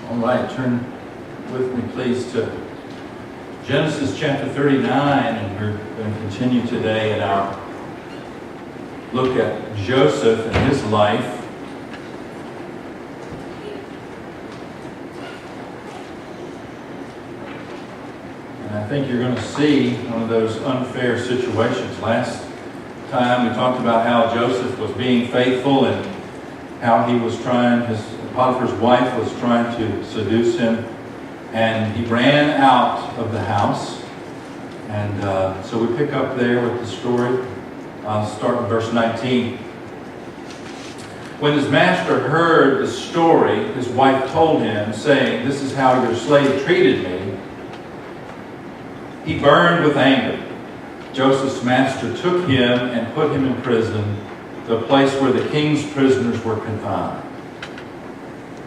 All right, turn with me please to Genesis chapter 39, and we're going to continue today in our look at Joseph and his life. And I think you're going to see one of those unfair situations. Last time we talked about how Joseph was being faithful and how he was trying, Potiphar's wife was trying to seduce him, and he ran out of the house. And so we pick up there with the story. I'll start in verse 19. When his master heard the story, his wife told him, saying, "This is how your slave treated me." He burned with anger. Joseph's master took him and put him in prison, the place where the king's prisoners were confined.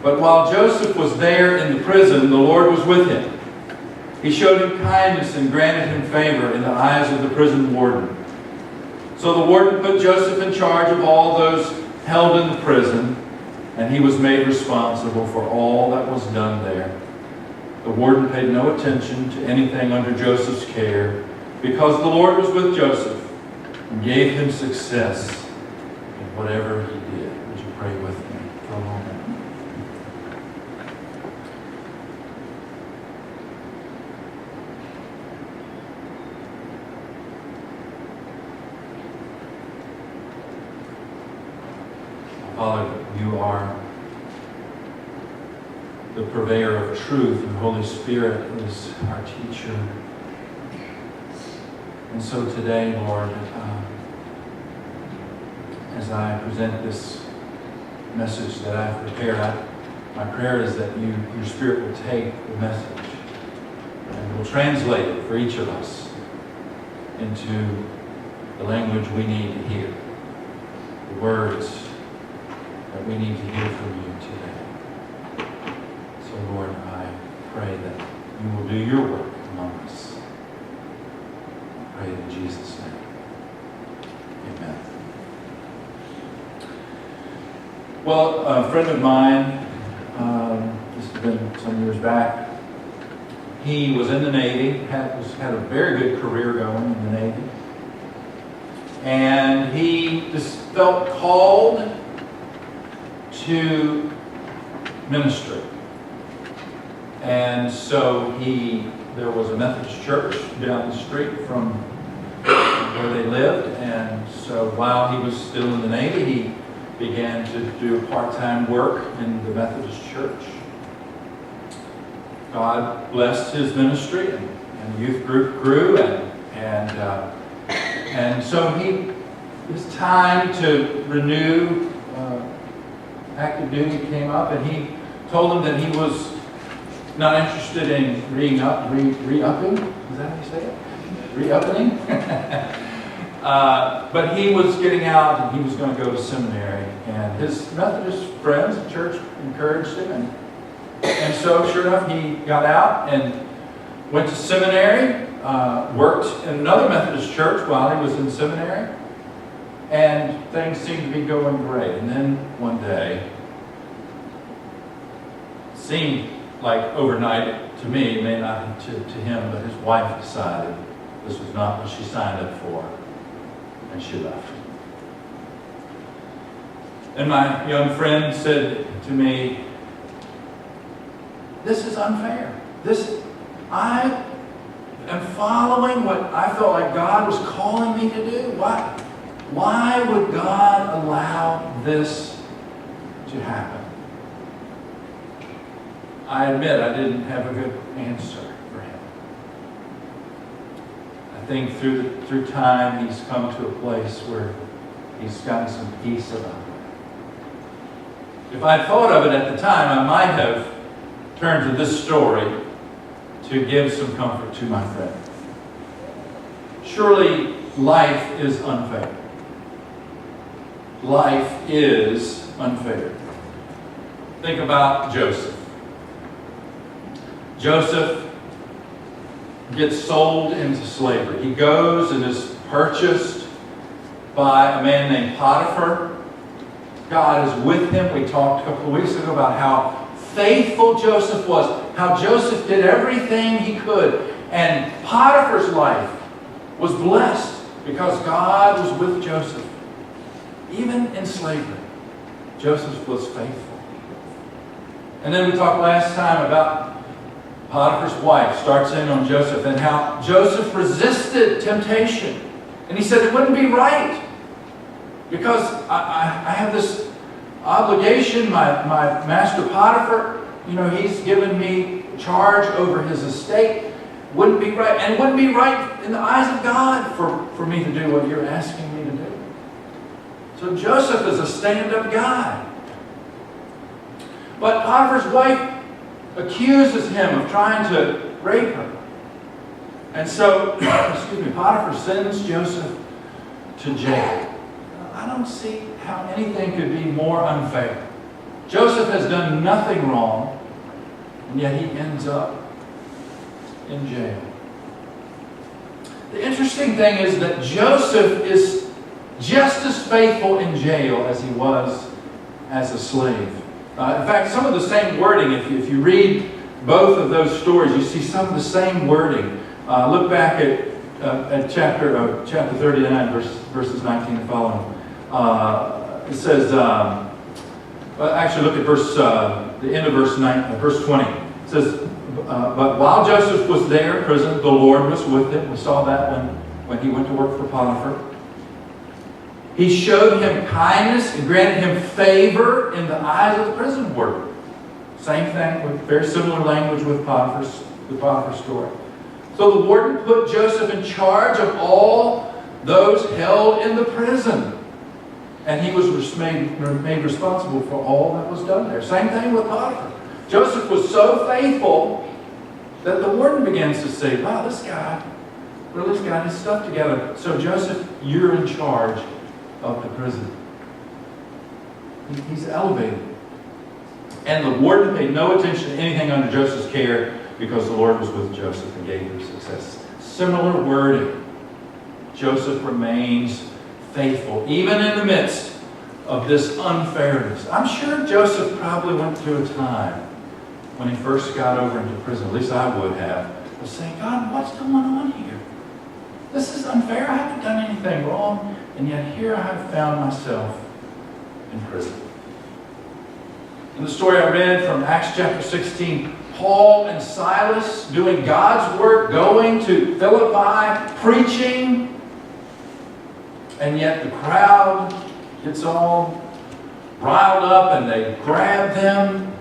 But while Joseph was there in the prison, the Lord was with him. He showed him kindness and granted him favor in the eyes of the prison warden. So the warden put Joseph in charge of all those held in the prison, and he was made responsible for all that was done there. The warden paid no attention to anything under Joseph's care, because the Lord was with Joseph and gave him success in whatever he did. Would you pray with me for a moment? Father, you are the purveyor of truth, and Holy Spirit is our teacher. And so today, Lord, as I present this message that I've prepared, my prayer is that your Spirit will take the message and will translate it for each of us into the language we need to hear, the words that we need to hear from you today. So, Lord, I pray that you will do your work among us. I pray in Jesus' name. Amen. Well, a friend of mine, this has been some years back, he was in the Navy, had a very good career going in the Navy. And he just felt called to ministry. And so there was a Methodist church down the street from where they lived, and so while he was still in the Navy, he began to do part-time work in the Methodist church. God blessed his ministry, and the youth group grew, and so it was time to renew active duty came up, and he told him that he was not interested in re-upping. Is that how you say it? Re-upping? But he was getting out, and he was going to go to seminary. And his Methodist friends at church encouraged him. And so, sure enough, he got out and went to seminary, worked in another Methodist church while he was in seminary. And things seemed to be going great. And then one day, it seemed like overnight to me, may not to him, but his wife decided this was not what she signed up for, and she left. And my young friend said to me, "This is unfair. I am following what I felt like God was calling me to do. Why would God allow this to happen?" I admit I didn't have a good answer for him. I think through time he's come to a place where he's gotten some peace about it. If I'd thought of it at the time, I might have turned to this story to give some comfort to my friend. Surely life is unfair. Life is unfair. Think about Joseph. Joseph gets sold into slavery. He goes and is purchased by a man named Potiphar. God is with him. We talked a couple of weeks ago about how faithful Joseph was, how Joseph did everything he could. And Potiphar's life was blessed because God was with Joseph. Even in slavery, Joseph was faithful. And then we talked last time about Potiphar's wife starts in on Joseph and how Joseph resisted temptation. And he said it wouldn't be right because I have this obligation. My master Potiphar, he's given me charge over his estate. Wouldn't be right. And it wouldn't be right in the eyes of God for me to do what you're asking me to do. So Joseph is a stand-up guy. But Potiphar's wife accuses him of trying to rape her. And so, Potiphar sends Joseph to jail. I don't see how anything could be more unfair. Joseph has done nothing wrong, and yet he ends up in jail. The interesting thing is that Joseph is just as faithful in jail as he was as a slave. In fact, some of the same wording, if you read both of those stories, you see some of the same wording. Look back at chapter 39, verses 19 and following. It says, actually look at the end of verse 20. It says, but while Joseph was there in prison, the Lord was with him. We saw that when he went to work for Potiphar. He showed him kindness and granted him favor in the eyes of the prison warden. Same thing, with very similar language with the Potiphar story. So the warden put Joseph in charge of all those held in the prison. And he was made responsible for all that was done there. Same thing with Potiphar. Joseph was so faithful that the warden begins to say, wow, this guy really's got his stuff together. So Joseph, you're in charge of the prison. He's elevated. And the warden paid no attention to anything under Joseph's care because the Lord was with Joseph and gave him success. Similar wording. Joseph remains faithful, even in the midst of this unfairness. I'm sure Joseph probably went through a time when he first got over into prison, at least I would have, of saying, God, what's going on here? This is unfair. I haven't done anything wrong. And yet here I have found myself in prison. In the story I read from Acts chapter 16, Paul and Silas doing God's work, going to Philippi, preaching, and yet the crowd gets all riled up and they grab them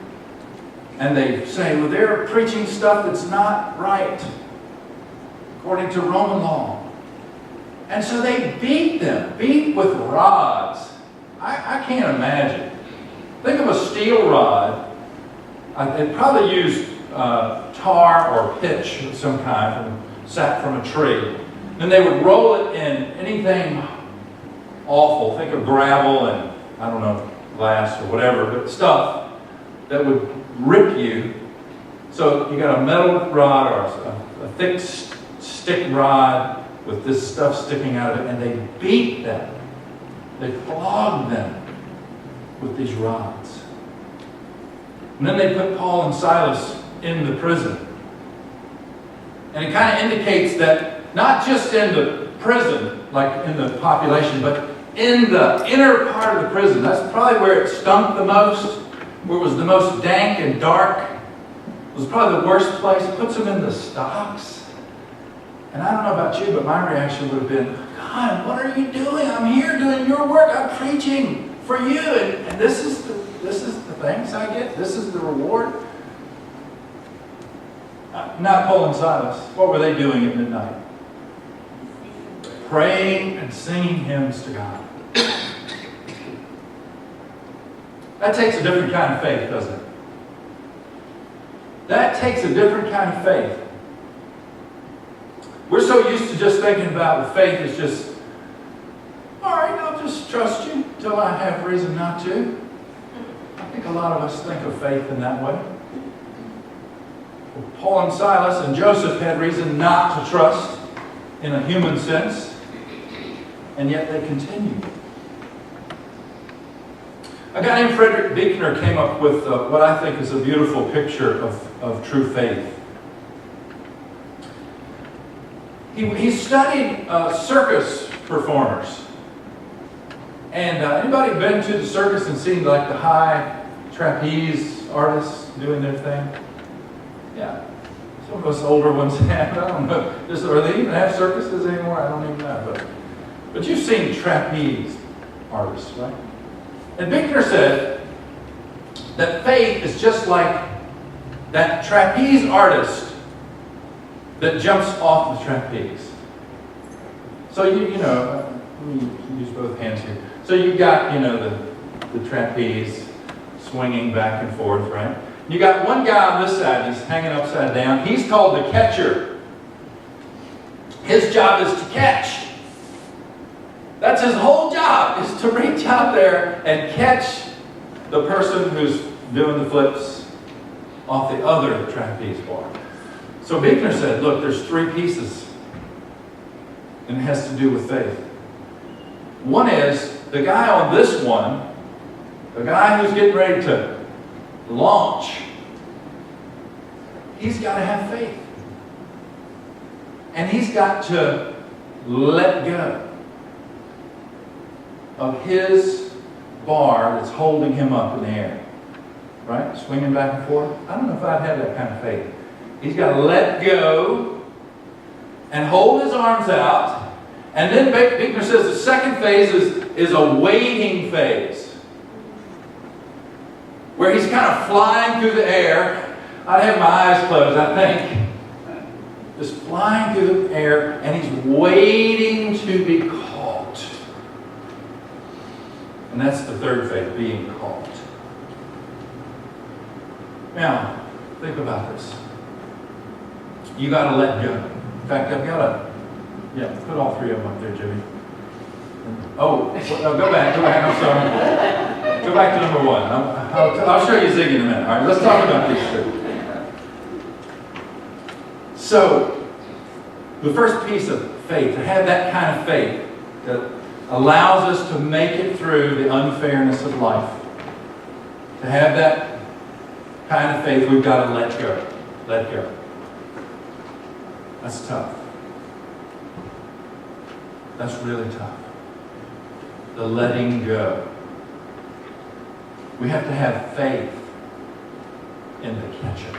and they say, well, they're preaching stuff that's not right according to Roman law. And so they beat with rods. I can't imagine. Think of a steel rod. It probably used tar or pitch of some kind, sap from a tree. Then they would roll it in anything awful. Think of gravel and, I don't know, glass or whatever, but stuff that would rip you. So you got a metal rod or a thick stick rod with this stuff sticking out of it, and they beat them. They flogged them with these rods. And then they put Paul and Silas in the prison. And it kind of indicates that not just in the prison, like in the population, but in the inner part of the prison. That's probably where it stunk the most, where it was the most dank and dark. It was probably the worst place. It puts them in the stocks. And I don't know about you, but my reaction would have been, God, what are you doing? I'm here doing your work. I'm preaching for you. And this is the thanks I get. This is the reward. Not Paul and Silas. What were they doing at midnight? Praying and singing hymns to God. That takes a different kind of faith, doesn't it? That takes a different kind of faith. We're so used to just thinking about the faith as just, all right, I'll just trust you until I have reason not to. I think a lot of us think of faith in that way. Well, Paul and Silas and Joseph had reason not to trust in a human sense, and yet they continued. A guy named Frederick Buechner came up with what I think is a beautiful picture of true faith. He studied circus performers. And anybody been to the circus and seen like the high trapeze artists doing their thing? Yeah. Some of us older ones have. I don't know. Are they even have circuses anymore? I don't even know. But you've seen trapeze artists, right? And Buechner said that faith is just like that trapeze artist that jumps off the trapeze. So you know, let me use both hands here. So you've got, the trapeze swinging back and forth, right? You got one guy on this side, he's hanging upside down. He's called the catcher. His job is to catch. That's his whole job, is to reach out there and catch the person who's doing the flips off the other trapeze bar. So Buechner said, look, there's three pieces, and it has to do with faith. One is the guy on this one, the guy who's getting ready to launch, he's got to have faith. And he's got to let go of his bar that's holding him up in the air. Right? Swinging back and forth. I don't know if I'd have that kind of faith. He's got to let go and hold his arms out. And then Buechner says the second phase is a waiting phase, where he's kind of flying through the air. I'd have my eyes closed, I think. Just flying through the air, and he's waiting to be caught. And that's the third phase, being caught. Now, think about this. You got to let go. In fact, I've got to, put all three of them up there, Jimmy. Oh, no, go back, I'm sorry. Go back to number one. I'll show you Ziggy in a minute. All right, let's talk about these two. So, the first piece of faith, to have that kind of faith that allows us to make it through the unfairness of life, to have that kind of faith, we've got to let go. Let go. That's tough. That's really tough. The letting go. We have to have faith in the catcher.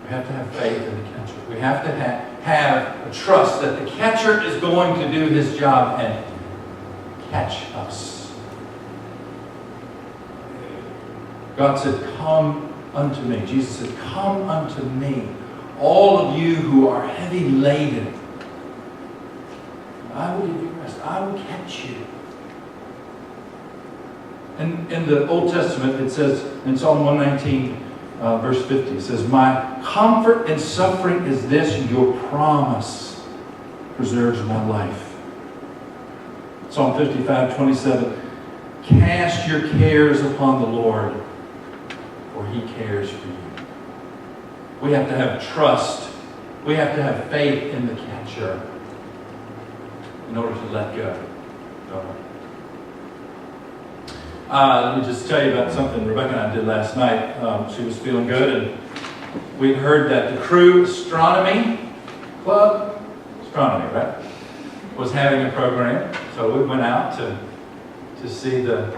We have to have faith in the catcher. We have to have a trust that the catcher is going to do his job and catch us. God said, come unto me. Jesus said, come unto me, all of you who are heavy laden. I will give you rest. I will catch you. And in the Old Testament, it says in Psalm 119, verse 50, it says, my comfort in suffering is this, your promise preserves my life. Psalm 55:27, cast your cares upon the Lord, for he cares for you. We have to have trust. We have to have faith in the catcher in order to let go. Let me just tell you about something Rebecca and I did last night. She was feeling good, and we'd heard that the Crew Astronomy Club, astronomy, right, was having a program. So we went out to see the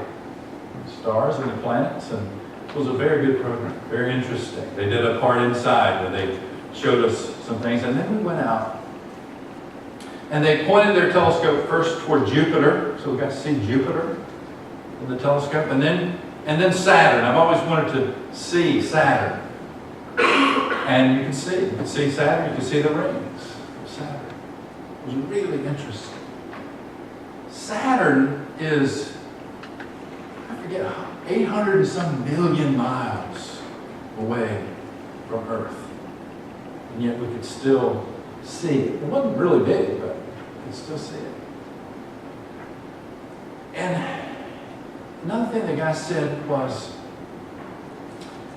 stars and the planets, and it was a very good program, very interesting. They did a part inside where they showed us some things, and then we went out. And they pointed their telescope first toward Jupiter, so we got to see Jupiter with the telescope, and then Saturn. I've always wanted to see Saturn. And you can see Saturn, you can see the rings of Saturn. It was really interesting. Saturn is, I forget, 800 and some million miles away from Earth. And yet we could still see it. It wasn't really big, but you could still see it. And another thing the guy said was,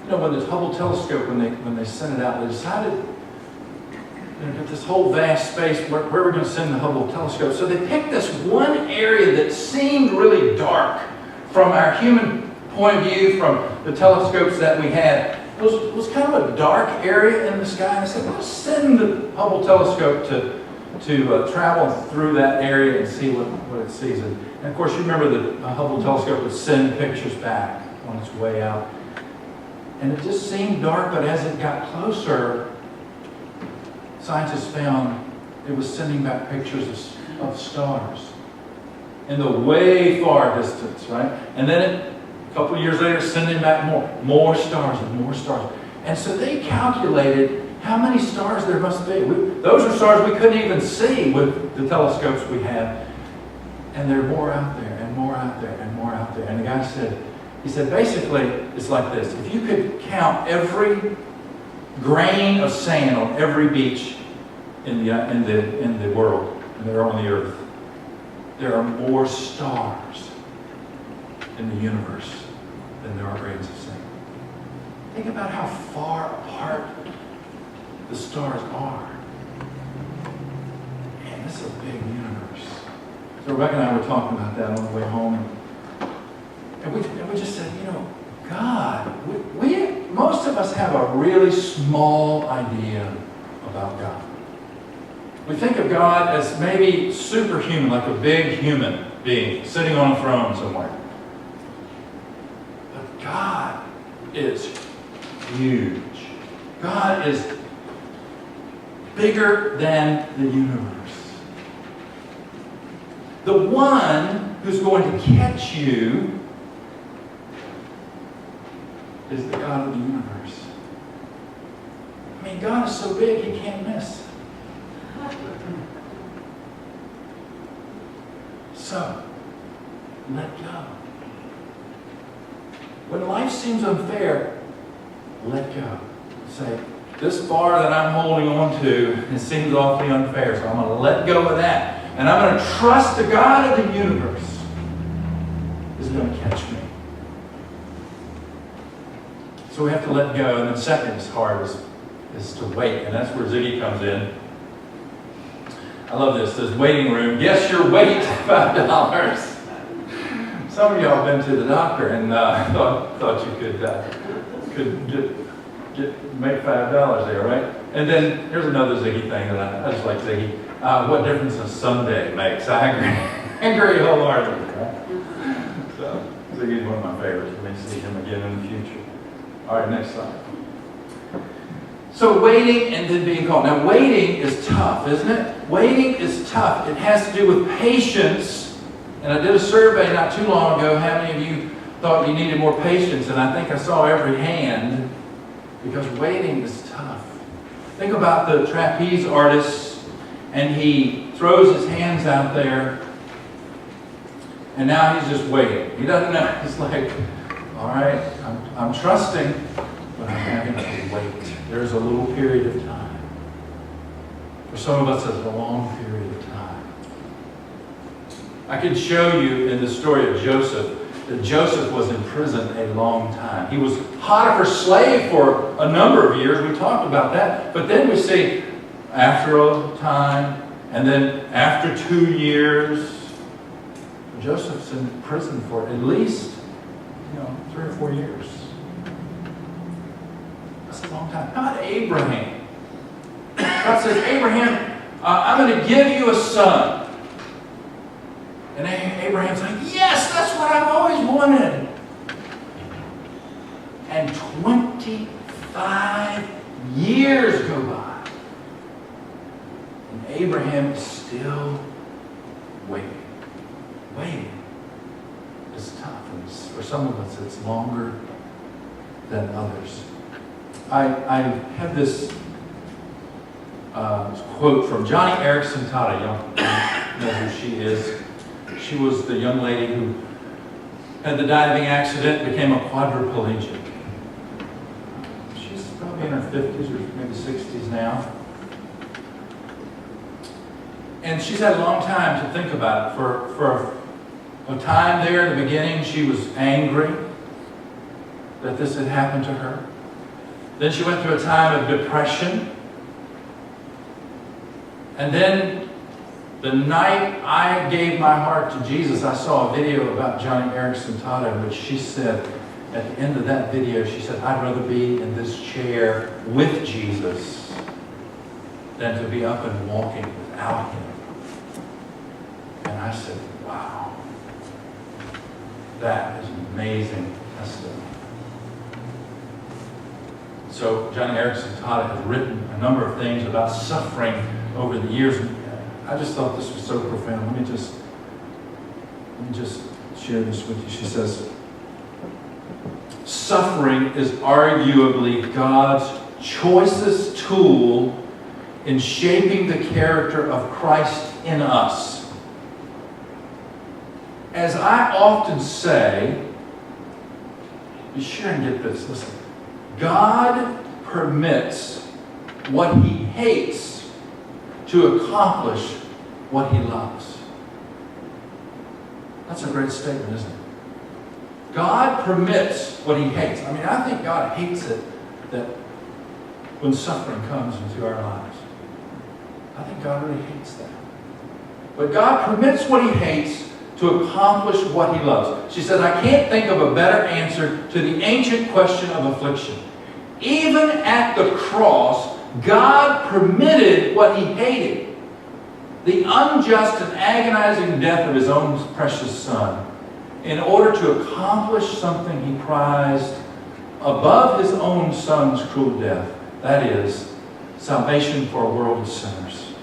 when the Hubble telescope, when they sent it out, they decided got this whole vast space where we're going to send the Hubble telescope. So they picked this one area that seemed really dark from our human point of view, from the telescopes that we had. It was kind of a dark area in the sky. And I said, let's send the Hubble telescope to travel through that area and see what it sees. And of course, you remember the Hubble telescope would send pictures back on its way out. And it just seemed dark, but as it got closer, scientists found it was sending back pictures of stars in the way far distance, right? And then a couple of years later, sending back more stars and more stars. And so they calculated how many stars there must be. Those are stars we couldn't even see with the telescopes we had. And there are more out there, and more out there, and more out there. And the guy said, basically, it's like this. If you could count every grain of sand on every beach in the world, and they're on the earth, there are more stars in the universe than there are grains of sand. Think about how far apart the stars are. Man, this is a big universe. So Rebecca and I were talking about that on the way home, and we just said, God, most of us have a really small idea about God. We think of God as maybe superhuman, like a big human being sitting on a throne somewhere. But God is huge. God is bigger than the universe. The one who's going to catch you is the God of the universe. I mean, God is so big, He can't miss. So, let go. When life seems unfair, let go. Say, this bar that I'm holding on to, it seems awfully unfair, so I'm going to let go of that. And I'm going to trust the God of the universe is going to catch me. So we have to let go. And then second is hard, is to wait. And that's where Ziggy comes in. I love this. This waiting room. Guess your weight, $5. Some of y'all have been to the doctor and thought you could make $5 there, right? And then here's another Ziggy thing that I just like Ziggy. What difference a Sunday makes? I agree wholeheartedly, right? So Ziggy's one of my favorites. We may see him again in the future. All right, next slide. So waiting and then being called. Now waiting is tough, isn't it? Waiting is tough. It has to do with patience. And I did a survey not too long ago. How many of you thought you needed more patience? And I think I saw every hand, because waiting is tough. Think about the trapeze artist, and he throws his hands out there, and now he's just waiting. He doesn't know. He's like, all right, I'm trusting, but I'm having to wait. There's a little period of time. For some of us, it's a long period of time. I could show you in the story of Joseph that Joseph was in prison a long time. He was Potiphar's slave for a number of years. We talked about that. But then we see after a time, and then after 2 years, Joseph's in prison for at least 3 or 4 years. That's a long time. How about Abraham? God says, Abraham, I'm going to give you a son. And Abraham's like, yes, that's what I've always wanted. And 25 years go by. And Abraham is still waiting. Waiting is tough. And for some of us, it's longer than others. I have this quote from Johnny Erickson Tata. You know who she is. She was the young lady who had the diving accident, became a quadriplegic. She's probably in her 50s or maybe 60s now. And she's had a long time to think about it. For a time there in the beginning, she was angry that this had happened to her. Then she went through a time of depression. And then the night I gave my heart to Jesus, I saw a video about Johnny Erickson Tada, which she said, at the end of that video, she said, I'd rather be in this chair with Jesus than to be up and walking without him. And I said, wow, that is amazing testimony. So Johnny Erickson Tada has written a number of things about suffering over the years. I just thought this was so profound. Let me just share this with you. She says, suffering is arguably God's choicest tool in shaping the character of Christ in us. As I often say, be sure and get this, listen. God permits what he hates to accomplish what he loves. That's a great statement, isn't it? God permits what he hates. I mean, I think God hates it that when suffering comes into our lives. I think God really hates that. But God permits what he hates to accomplish what he loves. She said, I can't think of a better answer to the ancient question of affliction. Even at the cross, God permitted what he hated. The unjust and agonizing death of his own precious son, in order to accomplish something he prized above his own son's cruel death. That is, salvation for a world of sinners.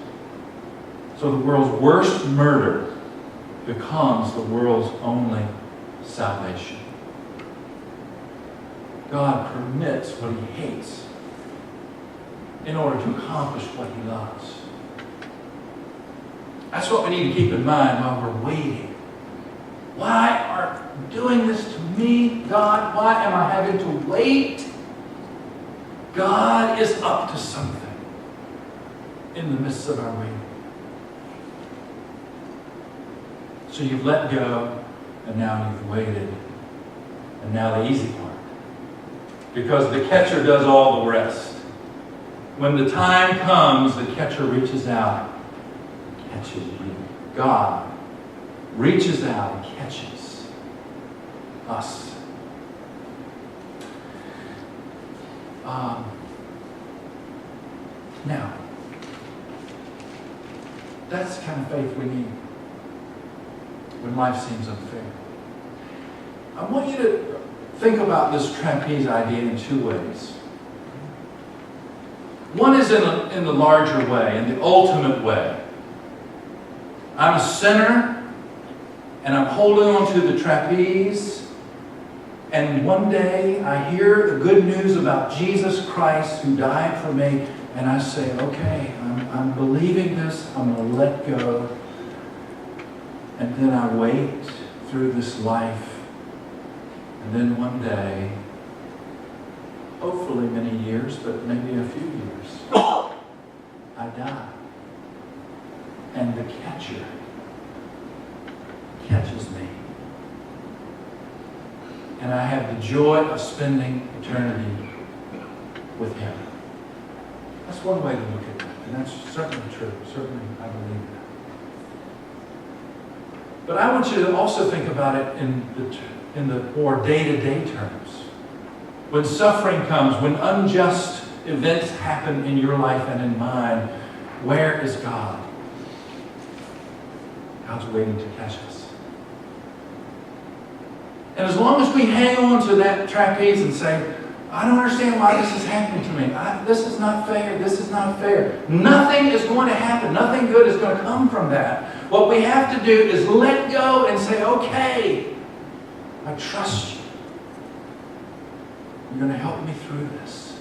So the world's worst murder becomes the world's only salvation. God permits what he hates in order to accomplish what he loves. That's what we need to keep in mind while we're waiting. Why are you doing this to me, God? Why am I having to wait? God is up to something in the midst of our waiting. So you've let go, and now you've waited. And now the easy part. Because the catcher does all the rest. When the time comes, the catcher reaches out, catches you. God reaches out and catches us. Now, that's the kind of faith we need when life seems unfair. I want you to think about this trapeze idea in two ways. One is in the larger way, in the ultimate way. I'm a sinner, and I'm holding on to the trapeze, and one day I hear the good news about Jesus Christ who died for me, and I say, okay, I'm believing this, I'm going to let go. And then I wait through this life, and then one day, hopefully many years, but maybe a few years, I die. And the catcher catches me. And I have the joy of spending eternity with him. That's one way to look at it, and that's certainly true. Certainly, I believe that. But I want you to also think about it in the more day-to-day terms. When suffering comes, when unjust events happen in your life and in mine, where is God? God's waiting to catch us. And as long as we hang on to that trapeze and say, I don't understand why this is happening to me. This is not fair. This is not fair. Nothing is going to happen. Nothing good is going to come from that. What we have to do is let go and say, okay, I trust you. You're going to help me through this.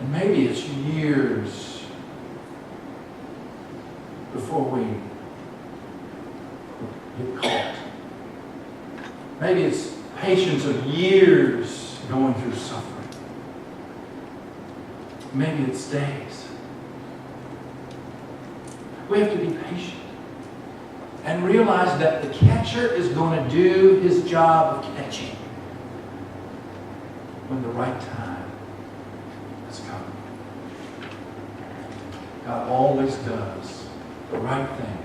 And maybe it's years before we get caught. Maybe it's patience of years going through suffering. Maybe it's days. We have to be patient and realize that the catcher is going to do his job of catching when the right time has come. God always does the right thing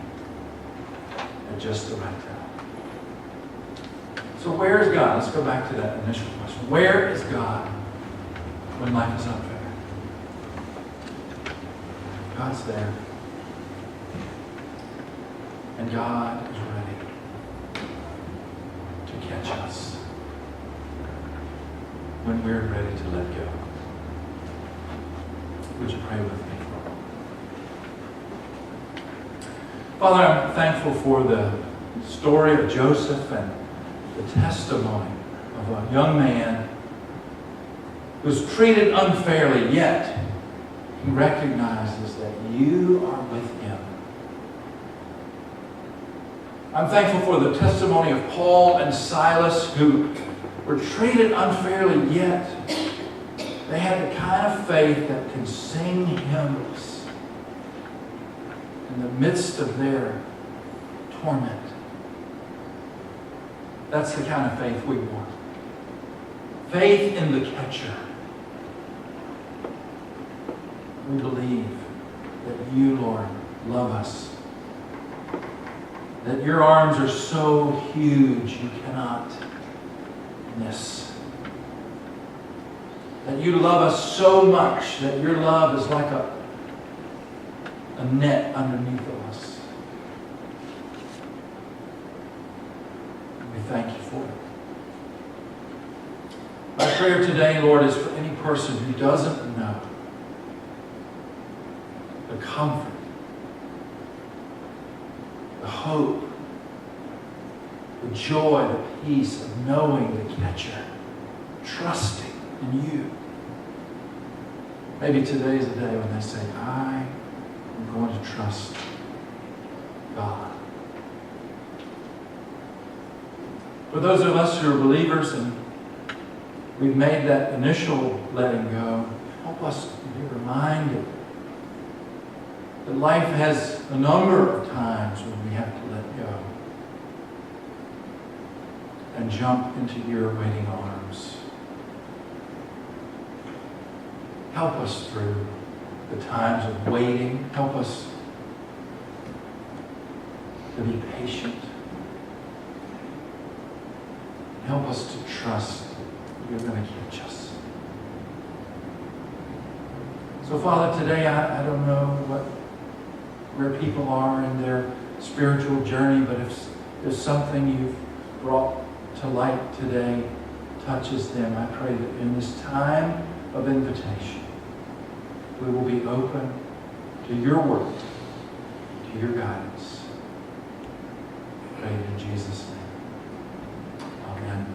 at just the right time. So where is God? Let's go back to that initial question. Where is God when life is unfair? God's there. And God is ready to catch us when we're ready to let go. Would you pray with me? Father, I'm thankful for the story of Joseph and the testimony of a young man who was treated unfairly, yet he recognizes that you are with him. I'm thankful for the testimony of Paul and Silas, who were treated unfairly, yet they had the kind of faith that can sing hymns in the midst of their torment. That's the kind of faith we want. Faith in the catcher. We believe that you, Lord, love us. That your arms are so huge you cannot miss. That you love us so much that your love is like a net underneath of us. We thank you for it. My prayer today, Lord, is for any person who doesn't know the comfort, the hope, the joy, the peace of knowing the catcher, trusting in you. Maybe today is the day when they say, I am going to trust God. For those of us who are believers and we've made that initial letting go, help us be reminded that life has a number of times when we have to let go and jump into your waiting arms. Help us through the times of waiting. Help us to be patient. Help us to trust you're going to catch us. So, Father, today I don't know where people are in their spiritual journey, but if there's something you've brought to light today touches them, I pray that in this time of invitation, we will be open to your word, to your guidance. I pray in Jesus' name. Amen.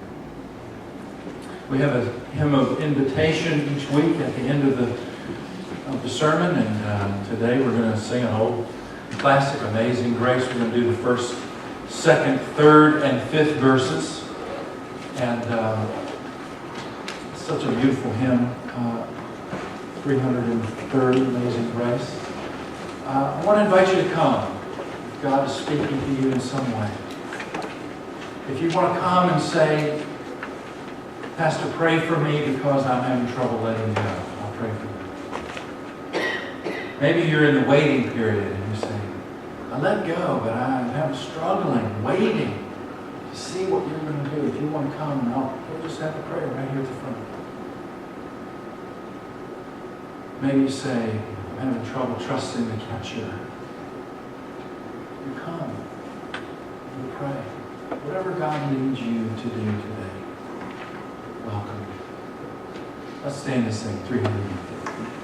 We have a hymn of invitation each week at the end of the sermon, and today we're going to sing an old classic, Amazing Grace. We're going to do the first, second, third, and fifth verses. And it's such a beautiful hymn, 330, Amazing Grace. I want to invite you to come if God is speaking to you in some way. If you want to come and say, Pastor, pray for me because I'm having trouble letting go, I'll pray for you. Maybe you're in the waiting period and you say, I let go, but I'm struggling, waiting to see what you're going to do. If you want to come, we'll just have a prayer right here at the front. Maybe you say, I'm having trouble trusting the catcher. You come. You pray. Whatever God leads you to do today, welcome. Let's stand and sing 350.